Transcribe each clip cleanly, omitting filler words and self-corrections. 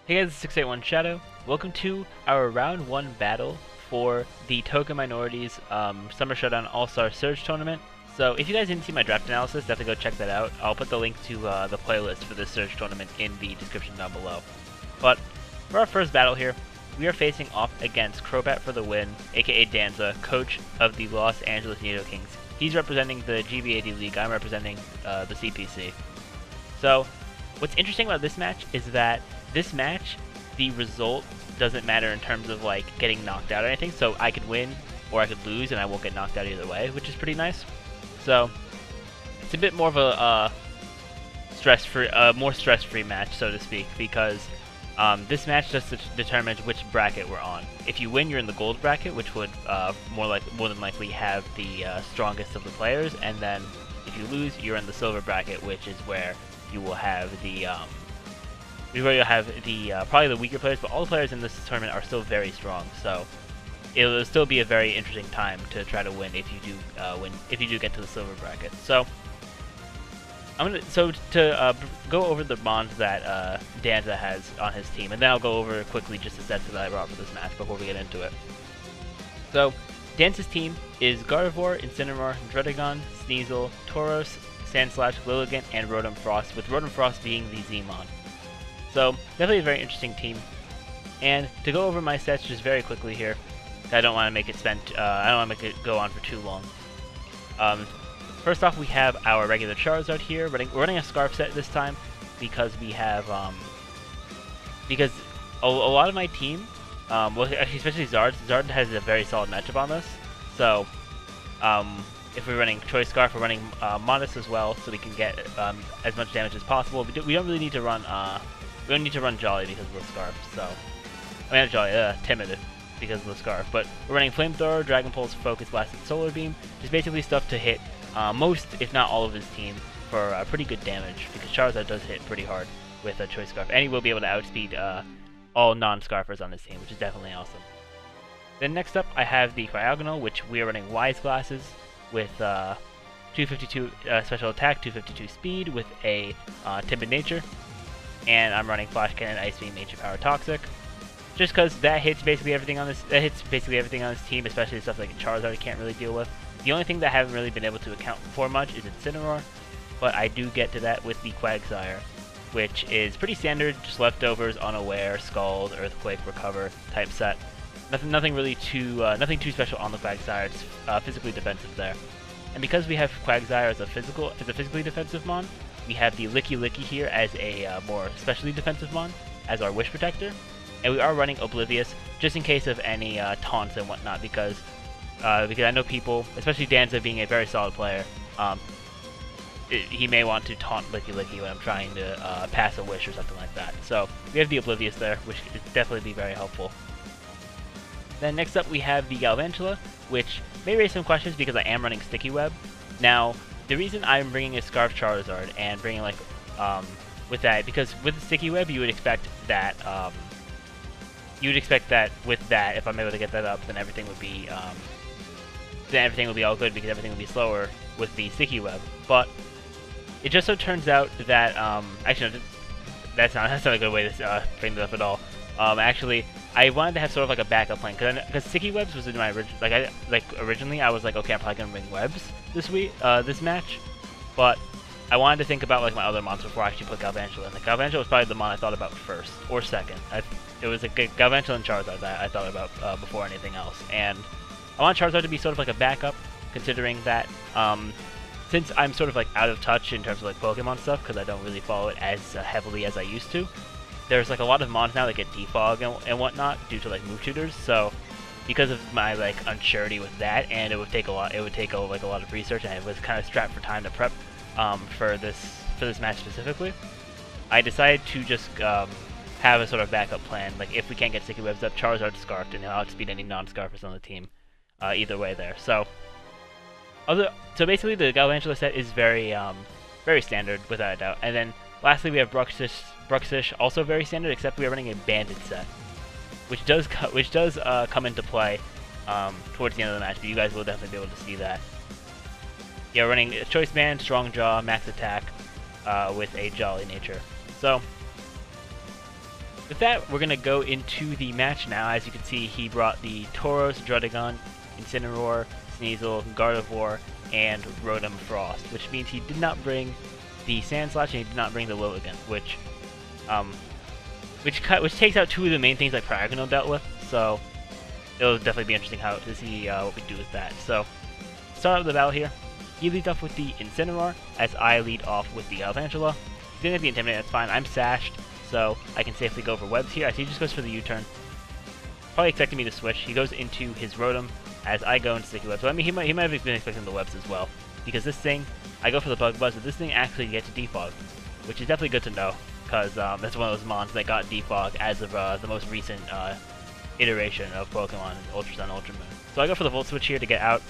Hey guys, it's 681 Shadow. Welcome to our round 1 battle for the Token Minorities Summer Showdown All-Star Surge Tournament. So if you guys didn't see my draft analysis, definitely go check that out. I'll put the link to the playlist for this Surge Tournament in the description down below. But for our first battle here, we are facing off against Crobat for the win, aka Danza, coach of the Los Angeles Nidokings. He's representing the GBAD League, I'm representing the CPC. So what's interesting about this match is that this match, the result doesn't matter in terms of like getting knocked out or anything, so I could win or I could lose and I won't get knocked out either way, which is pretty nice. So it's a bit more of a more stress-free match, so to speak, because this match just determines which bracket we're on. If you win, you're in the gold bracket, which would more than likely have the strongest of the players, and then if you lose, you're in the silver bracket, which is where you will have the probably the weaker players, but all the players in this tournament are still very strong. So it'll still be a very interesting time to try to win if you do get to the silver bracket. So to go over the mons that Danza has on his team, and then I'll go over quickly just the sets that I brought for this match before we get into it. So Danza's team is Gardevoir, Incineroar, Druddigon, Sneasel, Tauros, Sandslash, Lilligant, and Rotom Frost, with Rotom Frost being the Z-Mon. So definitely a very interesting team. And to go over my sets just very quickly here, I don't want to make it go on for too long. First off, we have our regular Charizard here. We're running a Scarf set this time because we have because a lot of my team, well, especially Zard has a very solid matchup on this. So if we're running Choice Scarf, we're running Modest as well, so we can get as much damage as possible. We don't really need to run we don't need to run Jolly because of the Scarf. So I mean not Jolly, Timid because of the Scarf. But we're running Flamethrower, Dragon Pulse, Focus Blast, and Solar Beam. Just basically stuff to hit most, if not all, of his team for pretty good damage, because Charizard does hit pretty hard with a Choice Scarf, and he will be able to outspeed all non-Scarfers on his team, which is definitely awesome. Then next up, I have the Cryogonal, which we are running Wise Glasses with 252 special attack, 252 speed, with a Timid Nature, and I'm running Flash Cannon, Ice Beam, Nature Power, Toxic, just because that hits basically everything on this. That hits basically everything on his team, especially stuff like Charizard can't really deal with. The only thing that I haven't really been able to account for much is Incineroar, but I do get to that with the Quagsire, which is pretty standard, just leftovers, Unaware, Scald, Earthquake, Recover type set. Nothing really nothing too special on the Quagsire. It's physically defensive there. And because we have Quagsire as a physically defensive mon, we have the Licky here as a more specially defensive mon, as our Wish Protector. And we are running Oblivious just in case of any taunts and whatnot, because I know people, especially Danza being a very solid player, he may want to taunt Licky when I'm trying to pass a Wish or something like that. So we have the Oblivious there, which could definitely be very helpful. Then next up we have the Galvantula, which may raise some questions because I am running Sticky Web. Now, the reason I'm bringing a Scarf Charizard and bringing like with that, because with the Sticky Web you would expect that with that, if I'm able to get that up, then everything would be all good, because everything would be slower with the Sticky Web. But it just so turns out that actually no, that's not a good way to bring that up at all. Actually, I wanted to have sort of like a backup plan, because Sticky Webs was in my originally I was like, okay, I'm probably gonna bring Webs this match, but I wanted to think about like my other mons before I actually put Galvantula. And the Galvantula was probably the mon I thought about first or second. It was a Galvantula and Charizard that I thought about before anything else, and I want Charizard to be sort of like a backup, considering that since I'm sort of like out of touch in terms of like Pokemon stuff, because I don't really follow it as heavily as I used to. There's like a lot of mons now that get defog and whatnot due to like move tutors. So because of my like unsurety with that, and it would take a lot of research, and I was kind of strapped for time to prep for this match specifically, I decided to just have a sort of backup plan. Like if we can't get Sticky Webs up, Charizard Scarfed, and he'll outspeed any non-Scarfers on the team. Either way there. So basically the Galvantula set is very standard without a doubt. And then lastly we have Bruxish, also very standard, except we are running a Banded set, which does come into play towards the end of the match, but you guys will definitely be able to see that. Yeah, running Choice Band, Strong Jaw, Max Attack with a Jolly Nature. So With that, we're going to go into the match now. As you can see, he brought the Tauros, Druddigon, Incineroar, Sneasel, Gardevoir, and Rotom Frost, which means he did not bring the Sandslash and he did not bring the Lilligant, which takes out two of the main things like Paragonal dealt with, so it'll definitely be interesting to see what we do with that. So, start out the battle here. He leads off with the Incineroar, as I lead off with the Alvantula. He's going to be intimidated, that's fine. I'm sashed, so I can safely go for webs here. I see he just goes for the U-turn. Probably expecting me to switch. He goes into his Rotom, as I go into Sticky Web. So I mean, he might have been expecting the webs as well. Because this thing, I go for the Bug Buzz, but this thing actually gets a defog, which is definitely good to know, because that's one of those mons that got defog as of the most recent iteration of Pokemon Ultra Sun, Ultra Moon. So I go for the Volt Switch here to get out.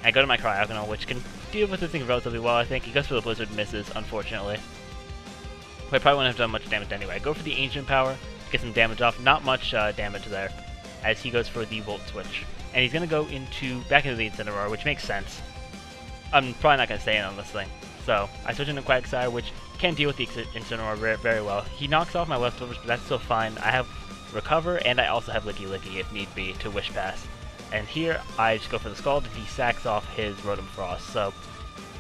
I go to my Cryogonal, which can deal with this thing relatively well, I think. He goes for the Blizzard, misses, unfortunately. But I probably wouldn't have done much damage anyway. I go for the Ancient Power, get some damage off. Not much damage there, as he goes for the Volt Switch. And he's going to go back into the Incineroar, which makes sense. I'm probably not going to stay in on this thing. So, I switch into Quagsire, which can deal with the Incineroar very well. He knocks off my leftovers, but that's still fine. I have Recover, and I also have Licky Licky if need be to Wish Pass. And here, I just go for the Scald, and he sacks off his Rotom Frost. So,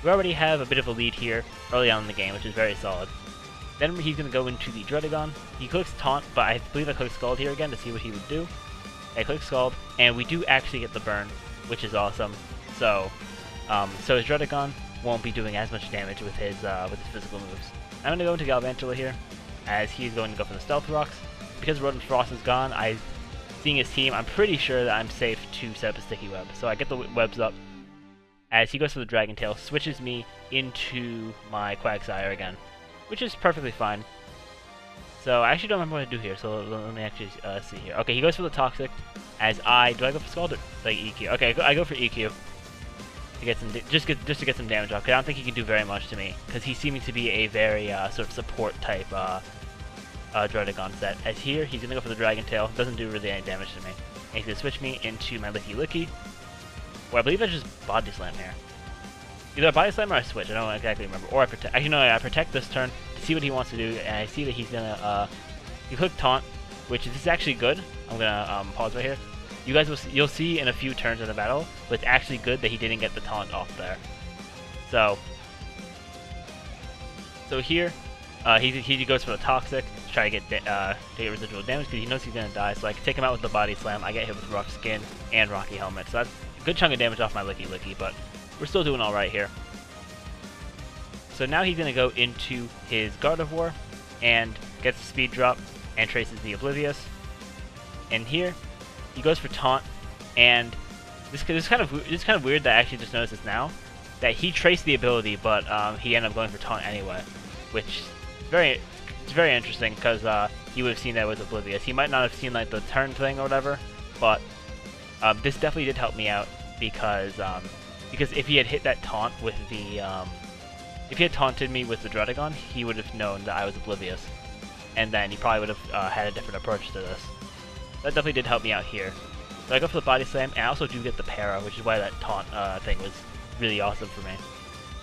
we already have a bit of a lead here early on in the game, which is very solid. Then he's going to go into the Druddigon. He clicks Taunt, but I believe I click Scald here again to see what he would do. I click Scald, and we do actually get the burn, which is awesome. So his Druddigon won't be doing as much damage with his physical moves. I'm going to go into Galvantula here, as he's going to go for the Stealth Rocks. Because Rotom Frost is gone, seeing his team, I'm pretty sure that I'm safe to set up a Sticky Web. So I get the webs up, as he goes for the Dragon Tail, switches me into my Quagsire again, which is perfectly fine. So I actually don't remember what to do here, so let me actually see here. Okay, he goes for the Toxic, do I go for Scald or like EQ? Okay, I go for EQ to get some just to get some damage off. Cause I don't think he can do very much to me, because he's seeming to be a very sort of support type Druddigon set. As here, he's gonna go for the Dragon Tail. Doesn't do really any damage to me. And he's gonna switch me into my Licky Licky. Well, I believe I just Body Slam here. Either I Body Slam or I switch. I don't exactly remember. Or I protect. Actually, no, I protect this turn to see what he wants to do, and I see that he's gonna you click Taunt, which is actually good. I'm gonna pause right here. You guys you'll see in a few turns in the battle, but it's actually good that he didn't get the Taunt off there. So here, he goes for the Toxic to try to get residual damage, because he knows he's gonna die. So I can take him out with the Body Slam. I get hit with Rough Skin and Rocky Helmet. So that's a good chunk of damage off my Licky Licky, but we're still doing all right here. So now he's gonna go into his Gardevoir and gets the Speed Drop and traces the Oblivious. And here, he goes for Taunt, and this is kind of weird that I actually just noticed this now, that he traced the ability, but he ended up going for Taunt anyway, which is very interesting, because he would have seen that with Oblivious. He might not have seen like the turn thing or whatever, but this definitely did help me out, because if he had hit that taunt with the if he had taunted me with the Druddigon, he would have known that I was Oblivious, and then he probably would have had a different approach to this. That definitely did help me out here. So I go for the Body Slam, and I also do get the Para, which is why that taunt thing was really awesome for me.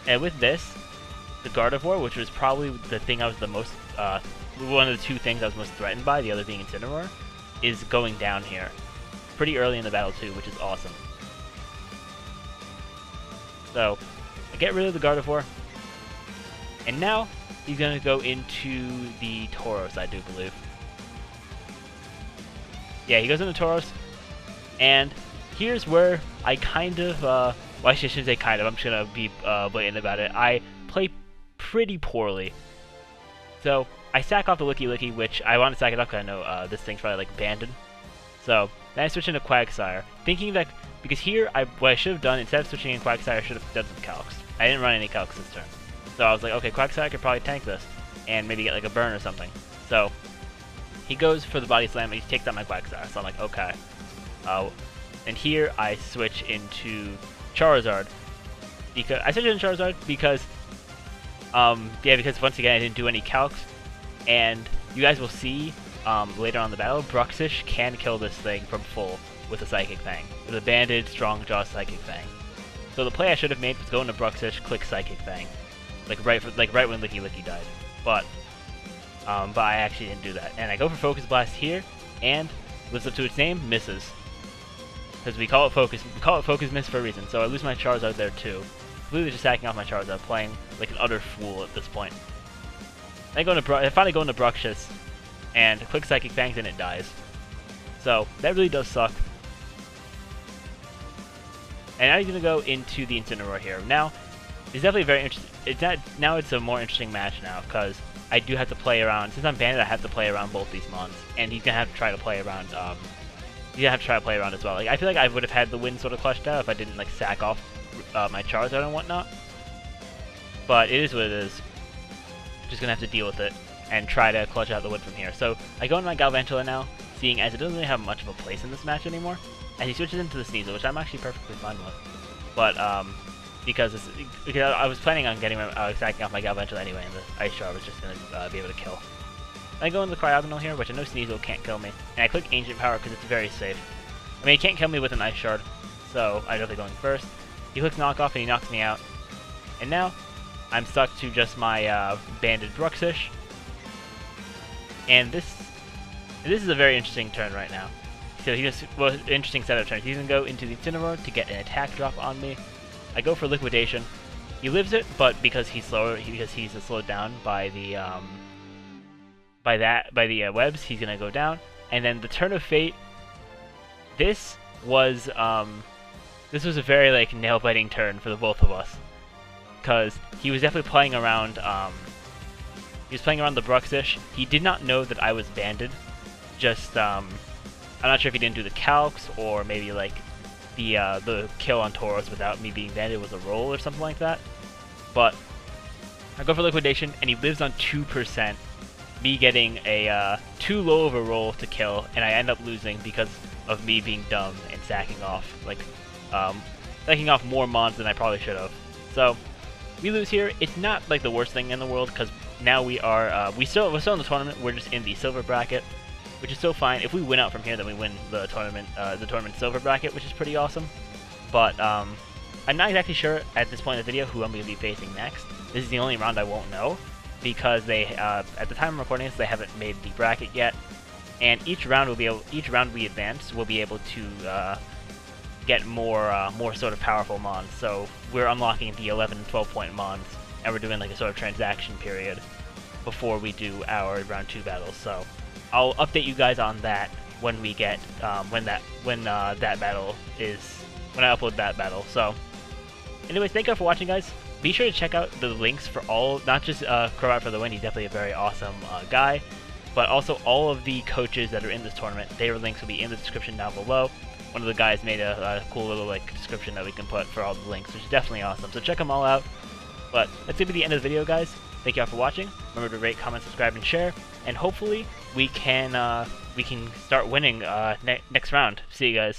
And with this, the Gardevoir, which was probably the thing I was the most, one of the two things I was most threatened by, the other being Incineroar, is going down here. Pretty early in the battle too, which is awesome. So, I get rid of the Gardevoir, and now he's going to go into the Tauros, I do believe. Yeah, he goes into Tauros, and here's where I kind of, well, I shouldn't say kind of, I'm just going to be blatant about it. I play pretty poorly. So, I sack off the Licky Licky, which I want to sack it off because I know this thing's probably like abandoned. So, then I switch into Quagsire, thinking that, because here, what I should have done, instead of switching in Quagsire, I should have done some Calcs. I didn't run any Calcs this turn. So I was like, okay, Quagsire could probably tank this, and maybe get like a burn or something. So, he goes for the Body Slam, and he takes out my Quagsire, so I'm like, okay. And here, I switch into Charizard. I switch into Charizard because, because once again, I didn't do any Calcs, and you guys will see later on in the battle, Bruxish can kill this thing from full with a Psychic Fang. With a banded, strong jaw Psychic Fang. So the play I should have made was go into Bruxish, click Psychic Fang. Like right when Licky Licky died. But but I actually didn't do that. And I go for Focus Blast here, and lives up to its name, misses. Because we call it Focus Miss for a reason. So I lose my Charizard there too. Completely just sacking off my Charizard, playing like an utter fool at this point. I finally go into Bruxish, and Quick Psychic Fangs and it dies. So that really does suck. And now he's gonna go into the Incineroar here. Now, it's definitely very interesting. Now it's a more interesting match now, because I do have to play around. Since I'm banded, I have to play around both these mons, and he's gonna have to try to play around. As well. Like, I feel like I would have had the win sort of clutched out if I didn't like sack off my Charizard and whatnot. But it is what it is. Just gonna have to deal with it and try to clutch out the win from here. So I go into my Galvantula now, seeing as it doesn't really have much of a place in this match anymore, and he switches into the Sneasel, which I'm actually perfectly fine with. But because I was planning on getting sacking off my Galvantula anyway, and the Ice Shard was just gonna be able to kill. I go into the Cryogonal here, which I know Sneasel can't kill me, and I click Ancient Power because it's very safe. I mean, he can't kill me with an Ice Shard, so I'm definitely going first. He clicks Knockoff and he knocks me out, and now I'm stuck to just my banded Bruxish. And this is a very interesting turn right now. So interesting set of turns. He's gonna go into the Incineroar to get an attack drop on me. I go for Liquidation. He lives it, but because he's slower, because he's slowed down by the webs, he's gonna go down. And then the Turn of Fate. This was a very like nail-biting turn for the both of us, because he was definitely playing around. He was playing around the Bruxish. He did not know that I was banded. Just I'm not sure if he didn't do the calcs, or maybe like the kill on Tauros without me being banded was a roll or something like that. But I go for Liquidation, and he lives on 2%. Me getting a too low of a roll to kill, and I end up losing because of me being dumb and sacking off more mons than I probably should have. So we lose here. It's not like the worst thing in the world, because now we're still in the tournament. We're just in the silver bracket, which is still fine. If we win out from here, then we win the tournament silver bracket, which is pretty awesome. But I'm not exactly sure at this point in the video who I'm going to be facing next. This is the only round I won't know, because they at the time I'm recording this, they haven't made the bracket yet, and each round we advance, we'll be able to get more sort of powerful mons. So we're unlocking the 11 and 12 point mons, and we're doing like a sort of transaction period before we do our round 2 battles. So I'll update you guys on that when we get when I upload that battle. So anyways, thank you for watching, guys. Be sure to check out the links for not just Krookodiles for the win. He's definitely a very awesome guy, but also all of the coaches that are in this tournament. Their links will be in the description down below. One of the guys made a cool little like description that we can put for all the links, which is definitely awesome. So check them all out. But that's gonna be the end of the video, guys. Thank you all for watching. Remember to rate, comment, subscribe, and share. And hopefully we can start winning next round. See you guys.